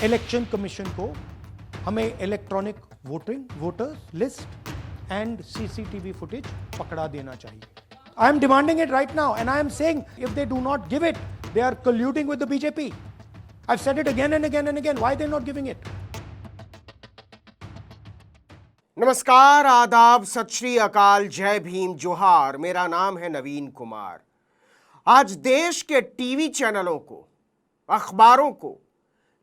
Election commission को हमें electronic voter list and CCTV footage पकड़ा देना चाहिए. I am demanding it right now and I am saying if they do not give it, they are colluding with the BJP. I've said it again and again and again. Why they're not giving it? नमस्कार, आदाब, सत श्री अकाल, जय भीम, जोहार. मेरा नाम है नवीन कुमार. आज देश के टीवी चैनलों को, अखबारों को,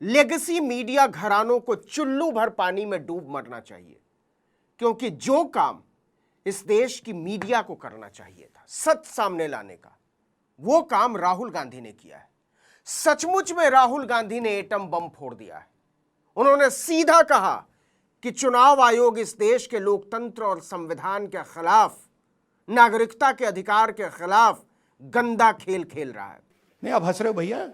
लेगेसी मीडिया घरानों को चुल्लू भर पानी में डूब मरना चाहिए, क्योंकि जो काम इस देश की मीडिया को करना चाहिए था, सच सामने लाने का, वो काम राहुल गांधी ने किया है. सचमुच में राहुल गांधी ने एटम बम फोड़ दिया है. उन्होंने सीधा कहा कि चुनाव आयोग इस देश के लोकतंत्र और संविधान के खिलाफ, नागरिकता के अधिकार के खिलाफ गंदा खेल खेल रहा है. नहीं, आप हंस रहे हो भैया,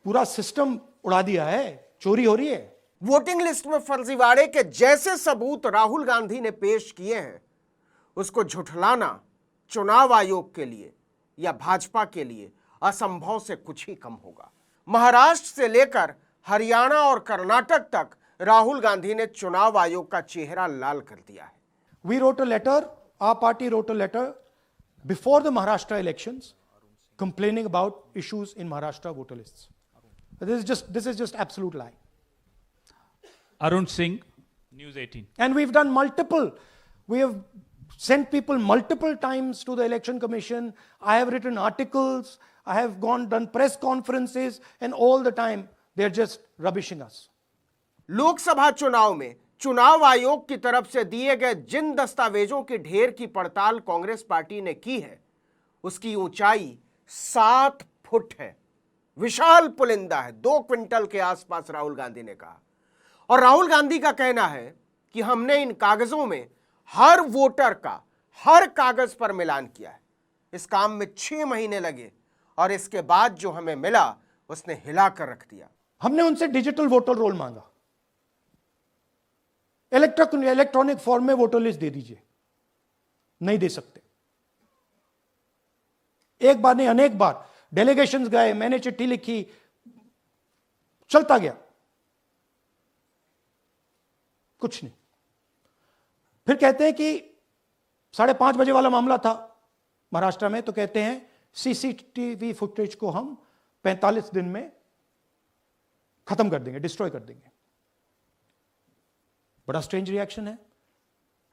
पूरा सिस्टम उड़ा दिया है, चोरी हो रही है. वोटिंग लिस्ट में फर्जीवाड़े के जैसे सबूत राहुल गांधी ने पेश किए हैं, उसको झुठलाना चुनाव आयोग के लिए या भाजपा के लिए असंभव से कुछ ही कम होगा. महाराष्ट्र से लेकर हरियाणा और कर्नाटक तक राहुल गांधी ने चुनाव आयोग का चेहरा लाल कर दिया है. We wrote a letter, our party wrote a letter before the Maharashtra elections complaining about issues in Maharashtra voter lists. This is just absolute lie. Arun Singh, News 18. And we've done we have sent people multiple times to the election commission. I have written articles, I have done press conferences, and all the time they're just rubbishing us. Lok Sabha चुनाव में चुनाव आयोग की तरफ से दिए गए जिन दस्तावेजों की ढेर की पड़ताल कांग्रेस पार्टी ने की है, उसकी ऊंचाई 7 फुट है. विशाल पुलिंदा है, 2 क्विंटल के आसपास, राहुल गांधी ने कहा. और राहुल गांधी का कहना है कि हमने इन कागजों में हर वोटर का हर कागज पर मिलान किया है. इस काम में 6 महीने लगे और इसके बाद जो हमें मिला उसने हिलाकर रख दिया. हमने उनसे डिजिटल वोटर रोल मांगा, इलेक्ट्रॉनिक फॉर्म में वोटर लिस्ट दे दीजिए. नहीं दे सकते. एक बार नहीं, अनेक बार डेलीगेशंस गए, मैंने चिट्ठी लिखी, चलता गया, कुछ नहीं. फिर कहते हैं कि 5:30 बजे वाला मामला था महाराष्ट्र में, तो कहते हैं सीसीटीवी फुटेज को हम 45 दिन में खत्म कर देंगे, डिस्ट्रॉय कर देंगे. बड़ा स्ट्रेंज रिएक्शन है.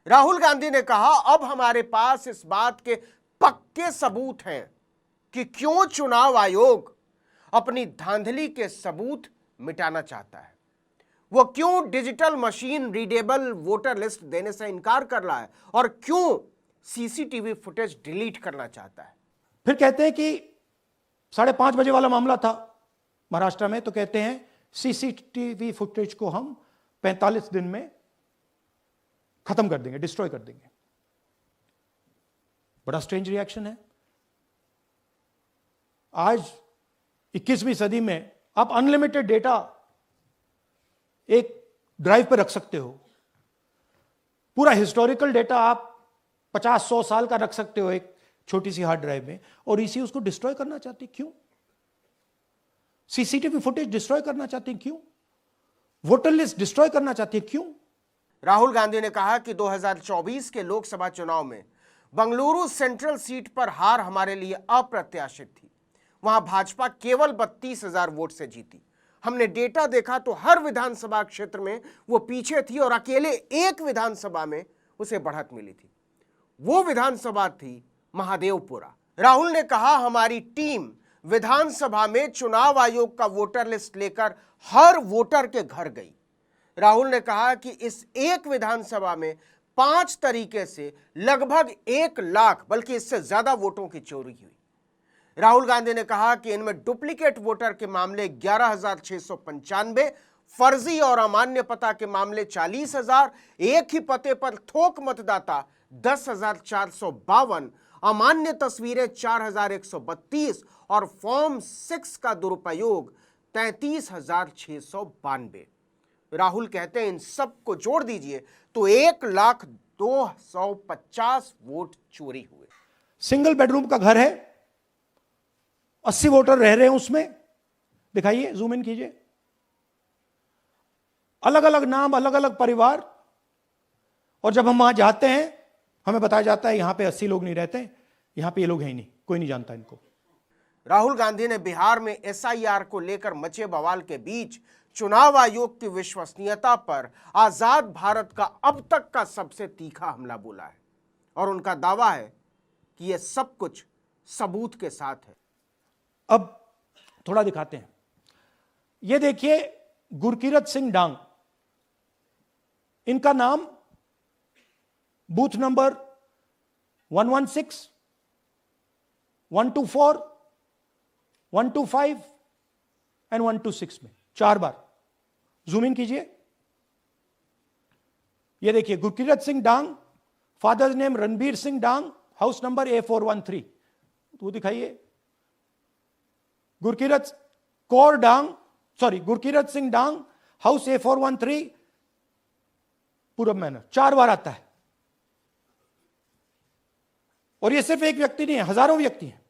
राहुल गांधी ने कहा अब हमारे पास इस बात के पक्के सबूत हैं कि क्यों चुनाव आयोग अपनी धांधली के सबूत मिटाना चाहता है. वो क्यों digital machine readable voter list देने से इनकार कर रहा है और क्यों सीसीटीवी फुटेज डिलीट करना चाहता है. फिर कहते हैं कि 5:30 बजे वाला मामला था महाराष्ट्र में, तो कहते हैं सीसीटीवी फुटेज को हम 45 दिन में खत्म कर देंगे, डिस्ट्रॉय कर देंगे. बड़ा स्ट्रेंज रिएक्शन है. आज 21वीं सदी में आप अनलिमिटेड डेटा एक ड्राइव पर रख सकते हो. पूरा हिस्टोरिकल डेटा आप 50-100 साल का रख सकते हो एक छोटी सी हार्ड ड्राइव में, और इसी उसको डिस्ट्रॉय करना चाहते हैं. क्यों? सीसीटीवी फुटेज डिस्ट्रॉय करना चाहते हैं. क्यों? वोटर लिस्ट डिस्ट्रॉय करना चाहते हैं. क्यों? राहुल गांधी ने कहा कि 2024 के लोकसभा चुनाव में बंगलुरु सेंट्रल सीट पर हार हमारे लिए अप्रत्याशित थी. वहां भाजपा केवल 32,000 वोट से जीती. हमने डेटा देखा तो हर विधानसभा क्षेत्र में वो पीछे थी और अकेले एक विधानसभा में उसे बढ़त मिली थी. वो विधानसभा थी महादेवपुरा. राहुल ने कहा हमारी टीम विधानसभा में चुनाव आयोग का वोटर लिस्ट लेकर हर वोटर के घर गई. राहुल ने कहा कि इस एक विधानसभा में 5 तरीके से लगभग 1 लाख बल्कि इससे ज्यादा वोटों की चोरी हुई. राहुल गांधी ने कहा कि इनमें डुप्लीकेट वोटर के मामले 11,695, फर्जी और अमान्य पता के मामले 40,000, एक ही पते पर थोक मतदाता 10,452, अमान्य तस्वीरें 4,132 और फॉर्म 6 का दुरुपयोग 33,692. राहुल कहते हैं इन सब को जोड़ दीजिए तो 1,02,50 वोट चोरी हुए. सिंगल बेडरूम का घर है, 80 वोटर रह रहे हैं उसमें. दिखाइए, जूम इन कीजिए. अलग अलग नाम, अलग अलग परिवार, और जब हम वहां जाते हैं हमें बताया जाता है यहां पे 80 लोग नहीं रहते, यहां पे ये लोग हैं ही नहीं, कोई नहीं जानता इनको। राहुल गांधी ने बिहार में एसआईआर को लेकर मचे बवाल के बीच चुनाव आयोग की विश्वसनीयता पर आजाद भारत का अब तक का सबसे तीखा हमला बोला है और उनका दावा है कि यह सब कुछ सबूत के साथ है। अब थोड़ा दिखाते हैं। ये देखिए गुरकीरत सिंह डांग, इनका नाम बूथ नंबर 116, 124, 125 एंड 126 में 4 बार। जूम इन कीजिए। ये देखिए गुरकीरत सिंह डांग, फादर्स नेम रणबीर सिंह डांग, हाउस नंबर A413, तो दिखाइए। गुरकीरत कौर डांग, सॉरी गुरकीरत सिंह डांग, हाउस A413, पूरब मैनर, 4 बार आता है। और ये सिर्फ एक व्यक्ति नहीं है, हजारों व्यक्ति हैं।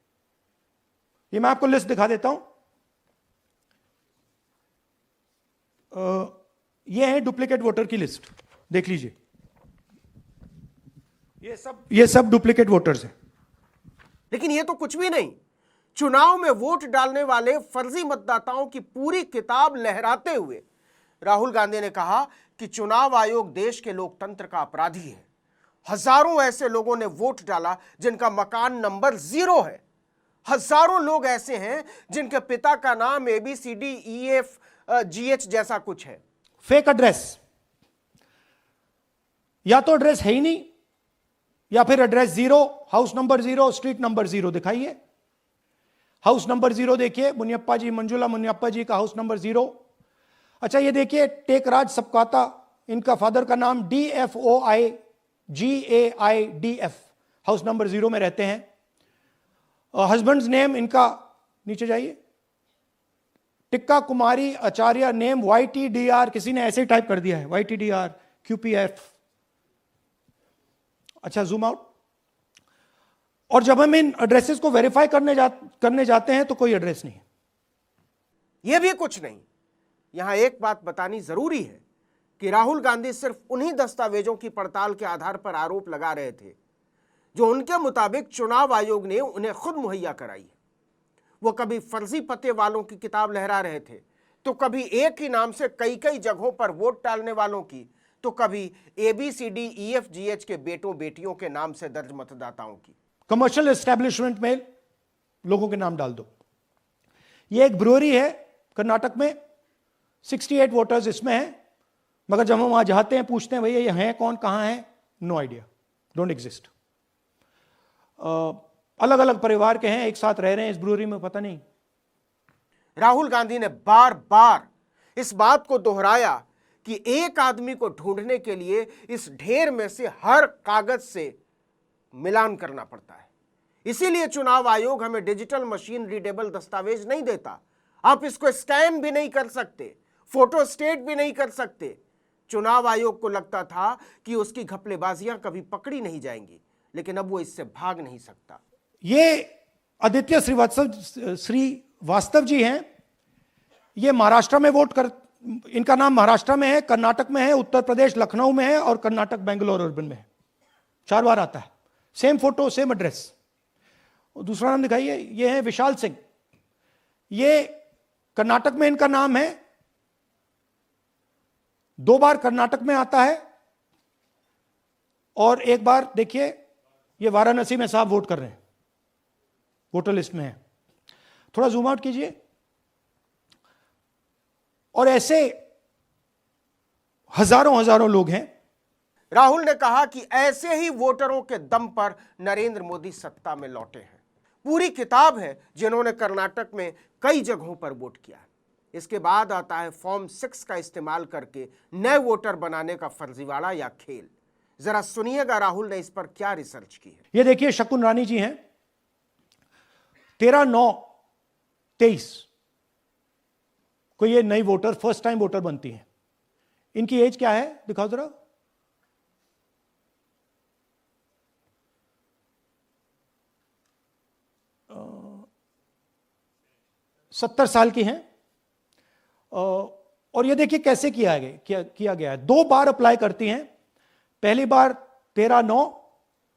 ये मैं आपको लिस्ट दिखा देता हूं। ये है डुप्लीकेट वोटर की लिस्ट, देख लीजिए। ये सब डुप्लीकेट वोटर्स हैं। लेकिन यह तो कुछ भी नहीं। चुनाव में वोट डालने वाले फर्जी मतदाताओं की पूरी किताब लहराते हुए राहुल गांधी ने कहा कि चुनाव आयोग देश के लोकतंत्र का अपराधी है। हजारों ऐसे लोगों ने वोट डाला जिनका मकान नंबर 0 है। हजारों लोग ऐसे हैं जिनके पिता का नाम ABCDEFGH जैसा कुछ है। फेक एड्रेस, या तो एड्रेस है ही नहीं, या फिर address 0, house number 0, street number 0 दिखाइए। हाउस नंबर 0 देखिए, मुनियप्पा जी, मंजुला मुनियप्पा जी का हाउस नंबर 0। अच्छा ये देखिए टेकराज सबकाता, इनका फादर का नाम DFOIGAIDF, हाउस नंबर 0 में रहते हैं। हस्बैंड्स नेम इनका, नीचे जाइए, टिक्का कुमारी आचार्य, नेम YTDR, किसी ने ऐसे ही टाइप कर दिया है YTDR QPF। अच्छा जूम आउट। और जब हम इन एड्रेसेस को वेरीफाई करने जाते हैं तो कोई एड्रेस नहीं है। यह भी कुछ नहीं। यहां एक बात बतानी जरूरी है कि राहुल गांधी सिर्फ उन्हीं दस्तावेजों की पड़ताल के आधार पर आरोप लगा रहे थे जो उनके मुताबिक चुनाव आयोग ने उन्हें खुद मुहैया कराई है। वो कभी फर्जी पते वालों की किताब लहरा रहे थे, तो कभी एक ही नाम से कई कई जगहों पर वोट डालने वालों की, तो कभी ABCDEFGH के बेटों बेटियों के नाम से दर्ज मतदाताओं की। कमर्शियल एस्टेब्लिशमेंट में लोगों के नाम डाल दो। ये एक ब्रूअरी है कर्नाटक में, 68 वोटर्स इसमें हैं, मगर जब हम वहां जाते हैं पूछते हैं भैया ये हैं कौन, कहां है, नो आइडिया, डोंट एग्जिस्ट। अलग अलग परिवार के हैं, एक साथ रह रहे हैं इस ब्रूअरी में, पता नहीं। राहुल गांधी ने बार बार इस बात को दोहराया कि एक आदमी को ढूंढने के लिए इस ढेर में से हर कागज से मिलान करना पड़ता है। इसीलिए चुनाव आयोग हमें डिजिटल मशीन रीडेबल दस्तावेज नहीं देता। आप इसको स्कैन भी नहीं कर सकते, फोटो स्टेट भी नहीं कर सकते। चुनाव आयोग को लगता था कि उसकी घपलेबाजियां कभी पकड़ी नहीं जाएंगी, लेकिन अब वो इससे भाग नहीं सकता। ये आदित्य श्रीवास्तव जी हैं। ये महाराष्ट्र में इनका नाम महाराष्ट्र में है, कर्नाटक में है, उत्तर प्रदेश लखनऊ में है और कर्नाटक बेंगलोर अर्बन में है। 4 बार आता है, सेम फोटो सेम एड्रेस। दूसरा नाम दिखाइए, ये है विशाल सिंह। ये कर्नाटक में इनका नाम है, 2 बार कर्नाटक में आता है और 1 बार देखिए ये वाराणसी में साहब वोट कर रहे हैं, वोटर लिस्ट में है। थोड़ा जूम आउट कीजिए। और ऐसे हजारों लोग हैं। राहुल ने कहा कि ऐसे ही वोटरों के दम पर नरेंद्र मोदी सत्ता में लौटे हैं। पूरी किताब है जिन्होंने कर्नाटक में कई जगहों पर वोट किया। इसके बाद आता है फॉर्म 6 का इस्तेमाल करके नए वोटर बनाने का फर्जीवाड़ा या खेल। जरा सुनिएगा राहुल ने इस पर क्या रिसर्च की है। ये देखिए शकुन रानी जी हैं, 13/9/23 को ये नई वोटर, फर्स्ट टाइम वोटर बनती हैं। इनकी एज क्या है दिखाओ जरा। 70 साल की हैं। और ये देखिए कैसे किया गया है। 2 बार अप्लाई करती हैं, पहली बार 13/9,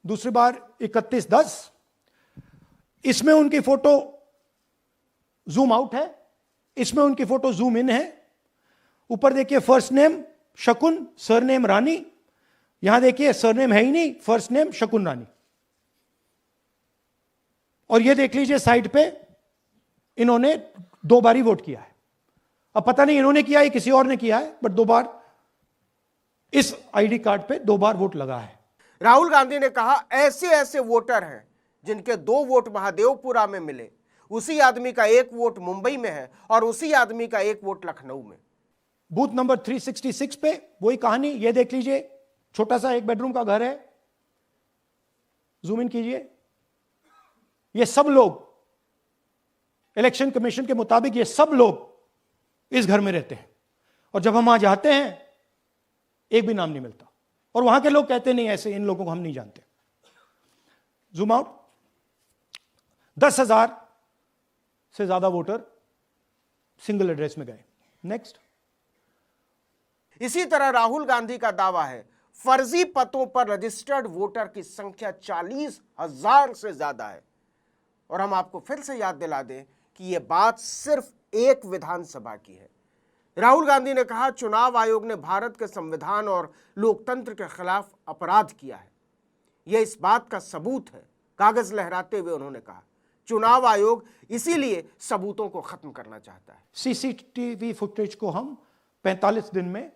दूसरी बार 31/10। इसमें उनकी फोटो जूम आउट है, इसमें उनकी फोटो जूम इन है। ऊपर देखिए फर्स्ट नेम शकुन, सरनेम रानी। यहां देखिए सरनेम है ही नहीं, फर्स्ट नेम शकुन रानी। और ये देख लीजिए साइड पे इन्होंने 2 बार ही वोट किया है। अब पता नहीं इन्होंने किया है किसी और ने किया है, बट 2 बार इस आईडी कार्ड पे 2 बार वोट लगा है। राहुल गांधी ने कहा ऐसे ऐसे वोटर हैं जिनके 2 वोट महादेवपुरा में मिले, उसी आदमी का 1 वोट मुंबई में है और उसी आदमी का 1 वोट लखनऊ में। बूथ नंबर 366 पे वही कहानी। ये देख लीजिए, छोटा सा 1 बेडरूम का घर है, जूम इन कीजिए। ये सब लोग इलेक्शन कमीशन के मुताबिक, ये सब लोग इस घर में रहते हैं। और जब हम वहां जाते हैं एक भी नाम नहीं मिलता, और वहां के लोग कहते नहीं ऐसे, इन लोगों को हम नहीं जानते। Zoom out. 10,000 से ज्यादा वोटर सिंगल एड्रेस में गए। नेक्स्ट। इसी तरह राहुल गांधी का दावा है फर्जी पतों पर रजिस्टर्ड वोटर की संख्या 40,000 से ज्यादा है। और हम आपको फिर से याद दिला दें कि यह बात सिर्फ एक विधानसभा की है। राहुल गांधी ने कहा चुनाव आयोग ने भारत के संविधान और लोकतंत्र के खिलाफ अपराध किया है। यह इस बात का सबूत है। कागज लहराते हुए उन्होंने कहा चुनाव आयोग इसीलिए सबूतों को खत्म करना चाहता है। सीसीटीवी फुटेज को हम 45 दिन में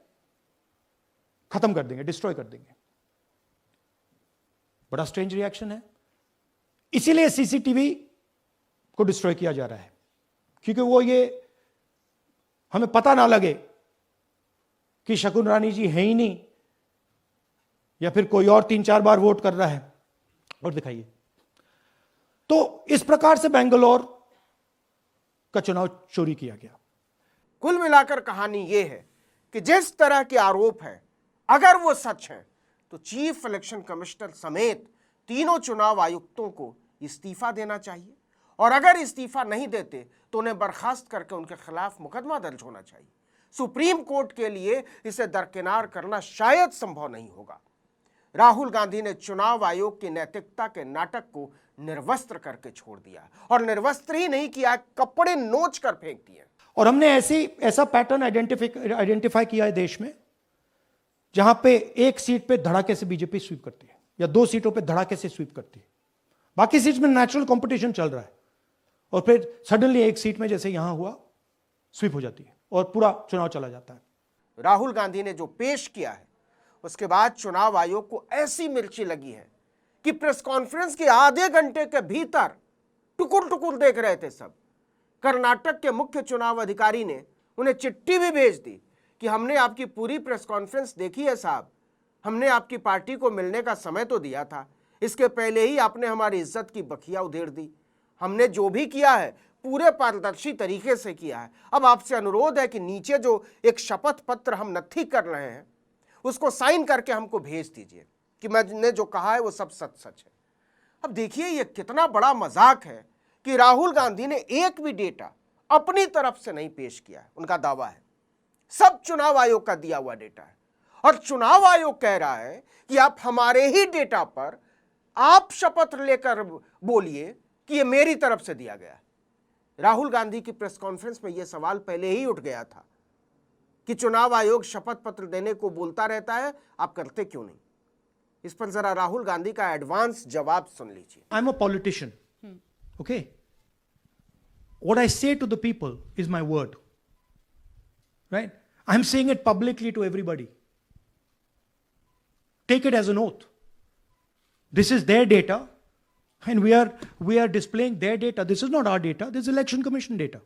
खत्म कर देंगे, डिस्ट्रॉय कर देंगे। बड़ा स्ट्रेंज रिएक्शन है। इसीलिए सीसीटीवी को डिस्ट्रॉय किया जा रहा है, क्योंकि वो ये हमें पता ना लगे कि शकुन रानी जी है ही नहीं, या फिर कोई और 3-4 बार वोट कर रहा है। और दिखाइए। तो इस प्रकार से बेंगलोर का चुनाव चोरी किया गया। कुल मिलाकर कहानी यह है कि जिस तरह के आरोप हैं, अगर वो सच हैं, तो चीफ इलेक्शन कमिश्नर समेत तीनों चुनाव आयुक्तों को इस्तीफा देना चाहिए, और अगर इस्तीफा नहीं देते तो उन्हें बर्खास्त करके उनके खिलाफ मुकदमा दर्ज होना चाहिए। सुप्रीम कोर्ट के लिए इसे दरकिनार करना शायद संभव नहीं होगा। राहुल गांधी ने चुनाव आयोग की नैतिकता के नाटक को निर्वस्त्र करके छोड़ दिया, और निर्वस्त्र ही नहीं किया, कपड़े नोच कर फेंक दिए। और हमने ऐसा पैटर्न आइडेंटिफाई किया है देश में, जहां पे एक सीट पे धड़ाके से बीजेपी स्वीप करती है, या 2 सीटों पे धड़ाके से स्वीप करती है। बाकी सीट में नेचुरल कंपटीशन चल रहा है, और फिर सडनली एक सीट में जैसे यहां हुआ स्वीप हो जाती है और पूरा चुनाव चला जाता है। राहुल गांधी ने जो पेश किया है, उसके बाद चुनाव आयोग को ऐसी मिर्ची लगी है कि प्रेस कॉन्फ्रेंस के आधे घंटे के भीतर टुकुर टुकुर देख रहे थे सब। कर्नाटक के मुख्य चुनाव अधिकारी ने उन्हें चिट्ठी भी भेज दी कि हमने आपकी पूरी प्रेस कॉन्फ्रेंस देखी है साहब, हमने आपकी पार्टी को मिलने का समय तो दिया था, इसके पहले ही आपने हमारी इज्जत की बखिया उधेड़ दी। हमने जो भी किया है पूरे पारदर्शी तरीके से किया है। अब आपसे अनुरोध है कि नीचे जो एक शपथ पत्र हम नत्थी कर रहे हैं, उसको साइन करके हमको भेज दीजिए कि मैंने जो कहा है वो सब सच सच है। अब देखिए ये कितना बड़ा मजाक है कि राहुल गांधी ने एक भी डेटा अपनी तरफ से नहीं पेश किया है। उनका दावा है सब चुनाव आयोग का दिया हुआ डेटा है, और चुनाव आयोग कह रहा है कि आप हमारे ही डेटा पर आप शपथ लेकर बोलिए कि ये मेरी तरफ से दिया गया है। राहुल गांधी की प्रेस कॉन्फ्रेंस में यह सवाल पहले ही उठ गया था कि चुनाव आयोग शपथ पत्र देने को बोलता रहता है, आप करते क्यों नहीं? इस पर जरा राहुल गांधी का एडवांस जवाब सुन लीजिए। I am a politician, okay? What I say to the people is my word, right? I'm saying it publicly to everybody. Take it as an oath. This is their data, and we are displaying their data. This is not our data. This is Election Commission data.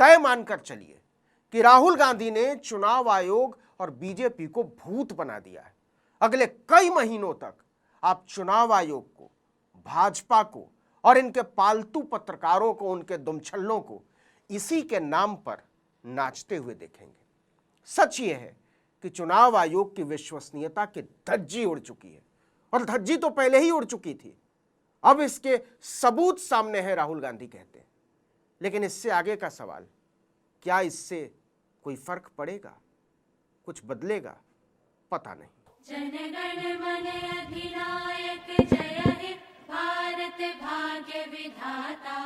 तय मानकर चलिए कि राहुल गांधी ने चुनाव आयोग और BJP को भूत बना दिया है। अगले कई महीनों तक आप चुनाव आयोग को, भाजपा को और इनके पालतू पत्रकारों को, उनके दुमछल्लों को इसी के नाम पर नाचते हुए देखेंगे। सच ये है कि चुनाव आयोग की विश्वसनीयता की धज्जी उड़ चुकी है, और धज्जी तो पहले ही उड़ चुकी थी। अब इसके सबूत सामने है, राहुल गांधी कहते हैं। लेकिन इससे आगे का सवाल, क्या इससे कोई फर्क पड़ेगा, कुछ बदलेगा, पता नहीं। जनगण मन अधिनायक जय हे भारत भाग्य विधाता,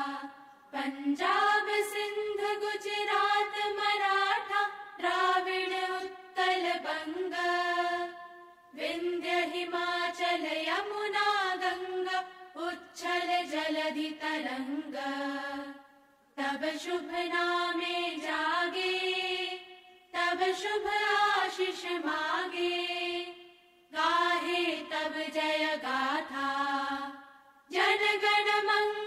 पंजाब सिंध गुजरात मराठा द्राविड़ उत्कल बंग, विंध्य हिमाचल यमुना गंगा उच्छल जलधि तरंग, तब शुभ नामे जागे, तब शुभ आशीष मागे, गाहे तब जय गाथा, जनगण मंगल